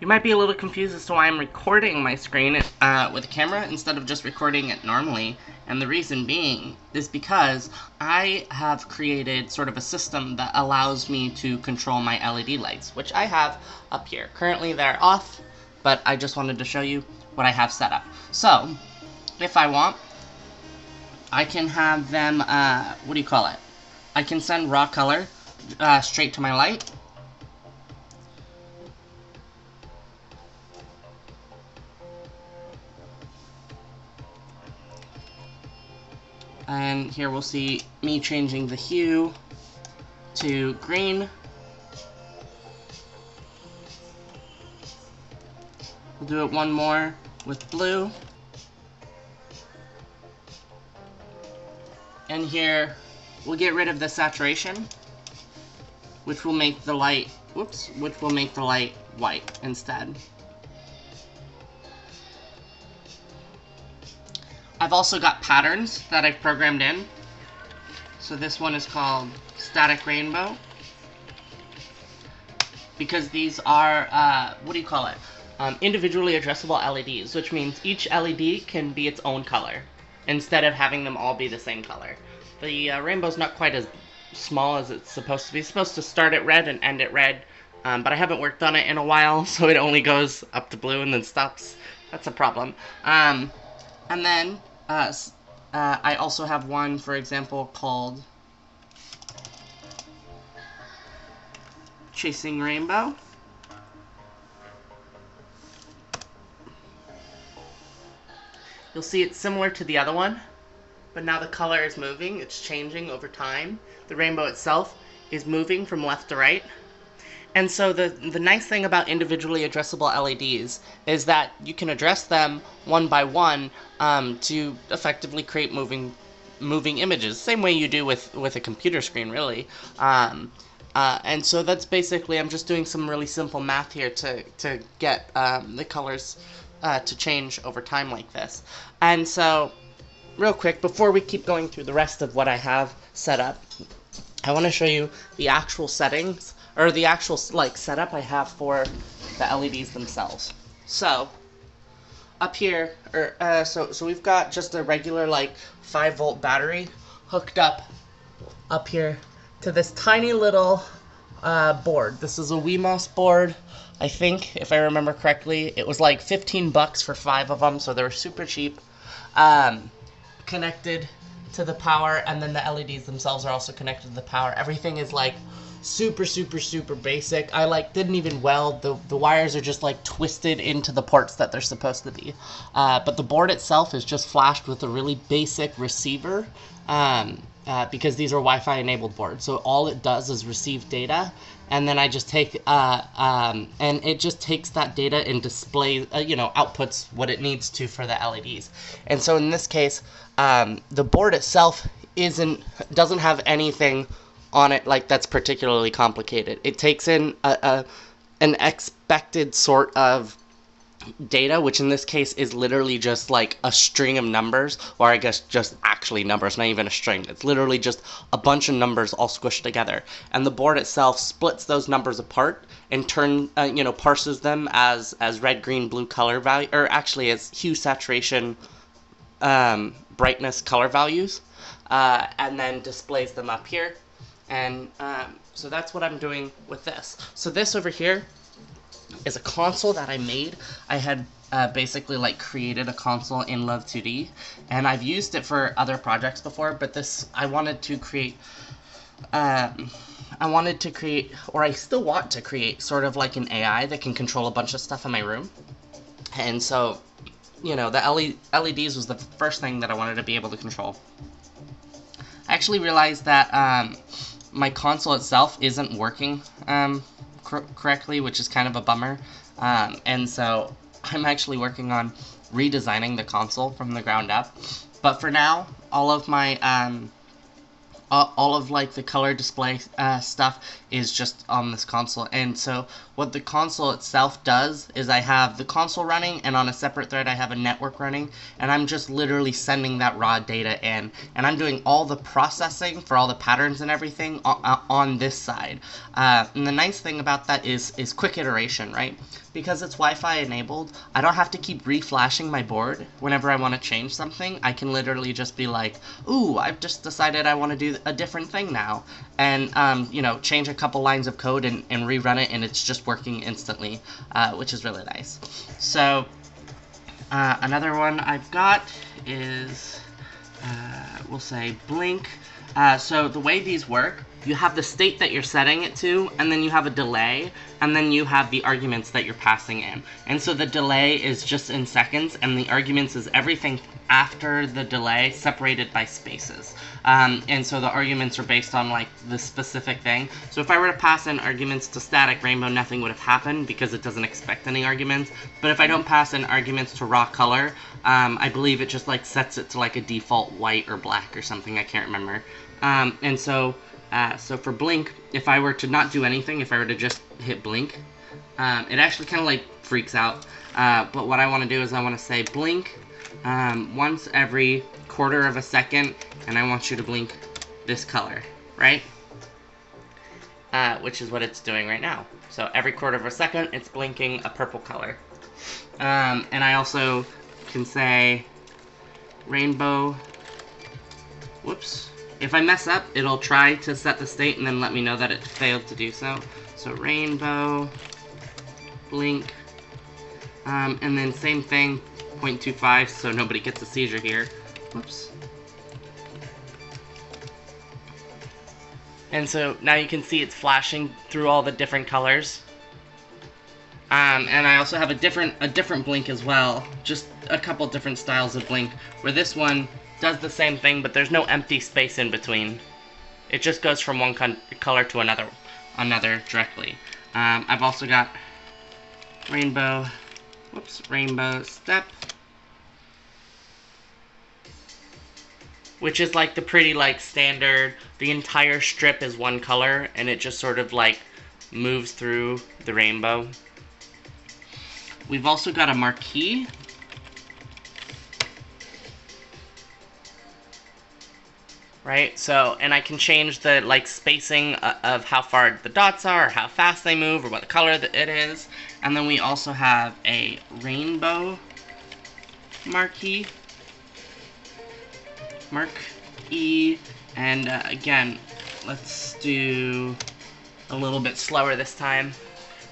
You might be a little confused as to why I'm recording my screen with a camera instead of just recording it normally, and the reason being is because I have created sort of a system that allows me to control my LED lights, which I have up here. Currently they're off, but I just wanted to show you what I have set up. So, if I want, I can have them, I can send raw color straight to my light. And here we'll see me changing the hue to green. We'll do it one more with blue. And here we'll get rid of the saturation, which will make the light, white instead. I've also got patterns that I've programmed in. So this one is called Static Rainbow, because these are, individually addressable LEDs, which means each LED can be its own color, instead of having them all be the same color. The rainbow's not quite as small as it's supposed to be. It's supposed to start at red and end at red, but I haven't worked on it in a while, so it only goes up to blue and then stops. That's a problem. And then I also have one, for example, called Chasing Rainbow. You'll see it's similar to the other one, but now the color is moving, it's changing over time. The rainbow itself is moving from left to right. And so the nice thing about individually addressable LEDs is that you can address them one by one to effectively create moving images, same way you do with a computer screen, really. And so that's basically, I'm just doing some really simple math here to get the colors to change over time like this. And so, real quick, before we keep going through the rest of what I have set up, I want to show you the actual settings, or the actual setup I have for the LEDs themselves. So, up here, so we've got just a regular 5-volt battery hooked up here to this tiny little board. This is a Wemos board, I think, if I remember correctly. It was like 15 bucks for 5 of them, so they were super cheap. Connected to the power, and then the LEDs themselves are also connected to the power. Everything is super basic. I didn't even weld. The wires are just twisted into the ports that they're supposed to be. But the board itself is just flashed with a really basic receiver, because these are Wi-Fi enabled boards. So all it does is receive data, and then I just take and it just takes that data and displays, outputs what it needs to for the LEDs. And so in this case, the board itself doesn't have anything on it that's particularly complicated. It takes in an expected sort of data, which in this case is literally just a string of numbers, or I guess just actually numbers, not even a string. It's literally just a bunch of numbers all squished together, and the board itself splits those numbers apart and parses them as red, green, blue color value, or actually as hue, saturation, brightness, color values, and then displays them up here. And so that's what I'm doing with this. So this over here is a console that I made. I had basically created a console in Love 2D, and I've used it for other projects before, but this I wanted to create, or I still want to create, sort of like an AI that can control a bunch of stuff in my room. And so, the LEDs was the first thing that I wanted to be able to control. I actually realized that my console itself isn't working correctly, which is kind of a bummer, and so I'm actually working on redesigning the console from the ground up. But for now, all of my the color display stuff is just on this console. And so what the console itself does is I have the console running, and on a separate thread I have a network running, and I'm just literally sending that raw data in, and I'm doing all the processing for all the patterns and everything on this side. And the nice thing about that is quick iteration, right? because it's Wi-Fi enabled, I don't have to keep reflashing my board whenever I want to change something. I can literally just be like, ooh, I've just decided I want to do a different thing now. And, you know, change a couple lines of code and rerun it, and it's just working instantly, which is really nice. So, another one I've got is, we'll say blink. So the way these work, you have the state that you're setting it to, and then you have a delay, and then you have the arguments that you're passing in. And so the delay is just in seconds, and the arguments is everything after the delay separated by spaces. And so the arguments are based on like the specific thing. So if I were to pass in arguments to static rainbow, nothing would have happened because it doesn't expect any arguments. But if I don't pass in arguments to raw color, I believe it just like sets it to like a default white or black or something, I can't remember. And so for blink, if I were to not do anything, if I were to just hit blink, it actually kind of like freaks out. But what I want to do is I want to say blink once every quarter of a second, and I want you to blink this color, right? Which is what it's doing right now. So every quarter of a second, it's blinking a purple color. And I also can say rainbow, whoops. If I mess up, it'll try to set the state and then let me know that it failed to do so. So rainbow, blink, and then same thing, 0.25, so nobody gets a seizure here. Whoops. And so now you can see it's flashing through all the different colors. And I also have a different blink as well, just a couple different styles of blink, where this one does the same thing, but there's no empty space in between. It just goes from one color to another directly. I've also got rainbow, rainbow step, which is like the pretty like standard, the entire strip is one color, and it just sort of like moves through the rainbow. We've also got a marquee. Right, so, and I can change the, like, spacing of how far the dots are, or how fast they move, or what color it is. And then we also have a rainbow marquee. Marquee. And, again, let's do a little bit slower this time.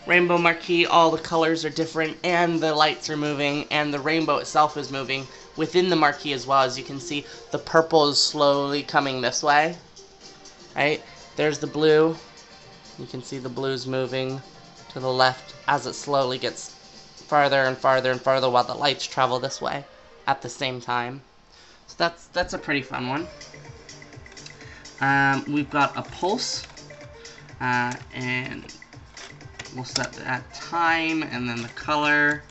Rainbow marquee, all the colors are different, and the lights are moving, and the rainbow itself is moving within the marquee as well. As you can see, the purple is slowly coming this way, right? There's the blue. You can see the blue's moving to the left as it slowly gets farther and farther and farther while the lights travel this way at the same time. So that's a pretty fun one. We've got a pulse, and we'll set that time and then the color.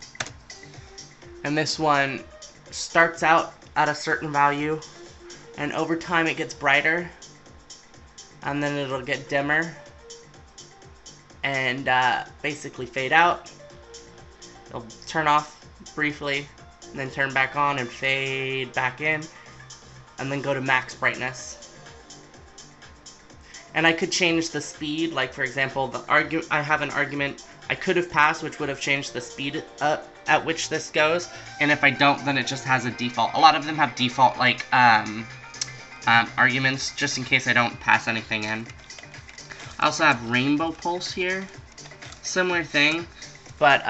And this one starts out at a certain value, and over time it gets brighter, and then it'll get dimmer and basically fade out. It'll turn off briefly and then turn back on and fade back in, and then go to max brightness. And I could change the speed, like for example, I have an argument I could have passed, which would have changed the speed at which this goes, and if I don't, then it just has a default. A lot of them have default, like, arguments, just in case I don't pass anything in. I also have rainbow pulse here, similar thing, but,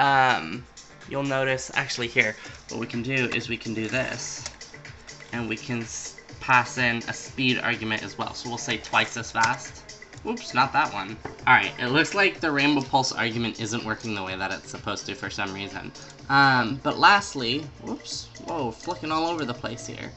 you'll notice, actually here, what we can do is we can do this, and we can pass in a speed argument as well, so we'll say twice as fast. Oops, not that one. Alright, it looks like the rainbow pulse argument isn't working the way that it's supposed to for some reason. But lastly, whoops, whoa, flicking all over the place here.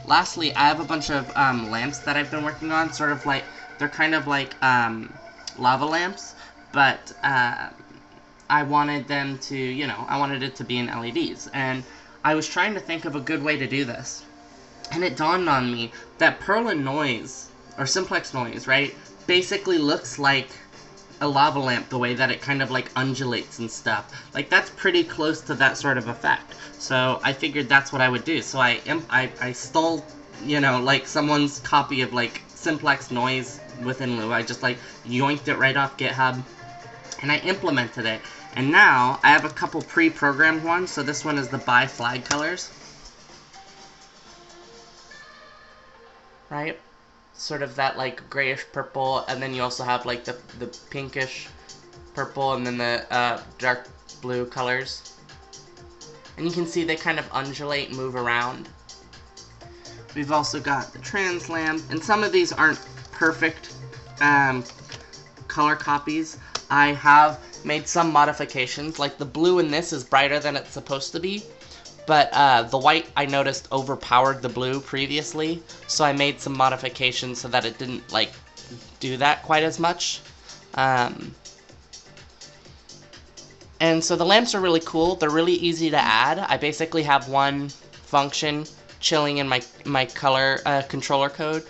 Lastly, I have a bunch of lamps that I've been working on, sort of like, they're kind of like lava lamps, but I wanted them to, you know, I wanted it to be in LEDs, and I was trying to think of a good way to do this. And it dawned on me that Perlin noise, or simplex noise, right, basically looks like a lava lamp, the way that it kind of like undulates and stuff. Like, that's pretty close to that sort of effect. So I figured that's what I would do. So I stole, you know, like someone's copy of like simplex noise within Lua. I just like yoinked it right off GitHub, and I implemented it. And now, I have a couple pre-programmed ones, so this one is the Buy Flag colors. Right? Sort of that, like, grayish purple, and then you also have, like, the pinkish purple, and then the dark blue colors. And you can see they kind of undulate and move around. We've also got the trans lamp, and some of these aren't perfect color copies. I have made some modifications, like the blue in this is brighter than it's supposed to be, but the white I noticed overpowered the blue previously, so I made some modifications so that it didn't like do that quite as much. And so the lamps are really cool. They're really easy to add. I basically have one function chilling in my color controller code,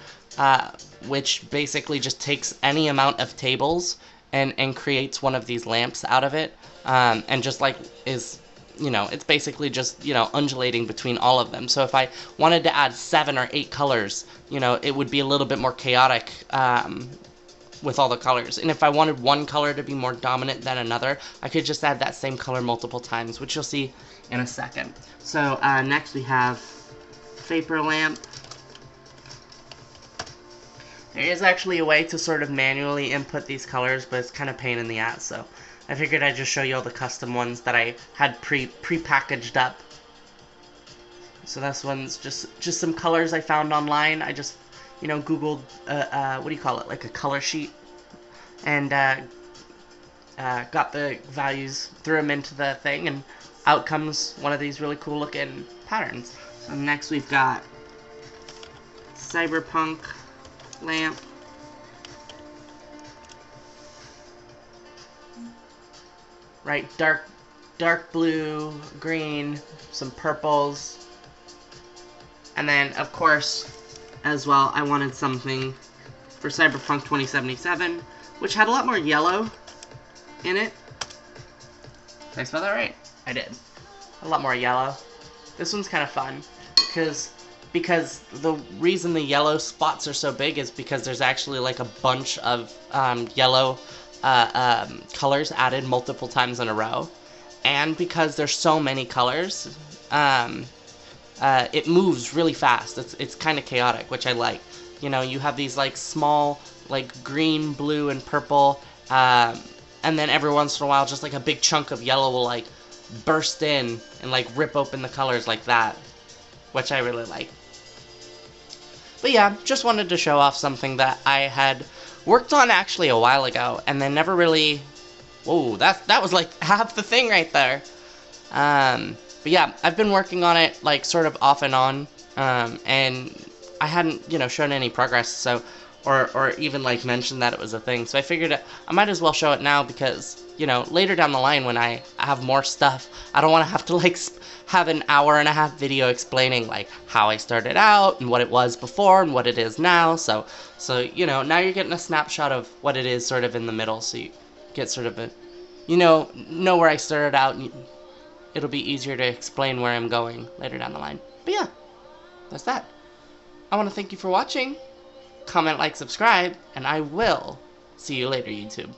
which basically just takes any amount of tables and creates one of these lamps out of it, and just like is, you know, it's basically just, you know, undulating between all of them. So if I wanted to add 7 or 8 colors, you know, it would be a little bit more chaotic with all the colors. And if I wanted one color to be more dominant than another, I could just add that same color multiple times, which you'll see in a second. So next we have vapor lamp. There is actually a way to sort of manually input these colors, but it's kind of pain in the ass, so I figured I'd just show you all the custom ones that I had pre-packaged up. So this one's just some colors I found online. I just, you know, Googled, what do you call it, like a color sheet, and got the values, threw them into the thing, and out comes one of these really cool looking patterns. So next we've got Cyberpunk lamp. Right, dark blue, green, some purples, and then of course as well I wanted something for Cyberpunk 2077, which had a lot more yellow in it. Did I spell that right? I did. A lot more yellow. This one's kind of fun because the reason the yellow spots are so big is because there's actually like a bunch of yellow colors added multiple times in a row, and because there's so many colors, it moves really fast. It's kind of chaotic, which I like. You know, you have these like small like green, blue, and purple, and then every once in a while just like a big chunk of yellow will like burst in and like rip open the colors like that, which I really like. But yeah, just wanted to show off something that I had worked on actually a while ago, and then never really... Whoa, that was like half the thing right there. But yeah, I've been working on it like sort of off and on, and I hadn't, you know, shown any progress, so, or even like mentioned that it was a thing, so I figured I might as well show it now because, you know, later down the line when I have more stuff, I don't want to have to like have an hour-and-a-half video explaining like how I started out and what it was before and what it is now. So you know, now you're getting a snapshot of what it is sort of in the middle, so you get sort of a, you know where I started out, and it'll be easier to explain where I'm going later down the line. But yeah, that's that. I want to thank you for watching. Comment, like, subscribe, and I will see you later, YouTube.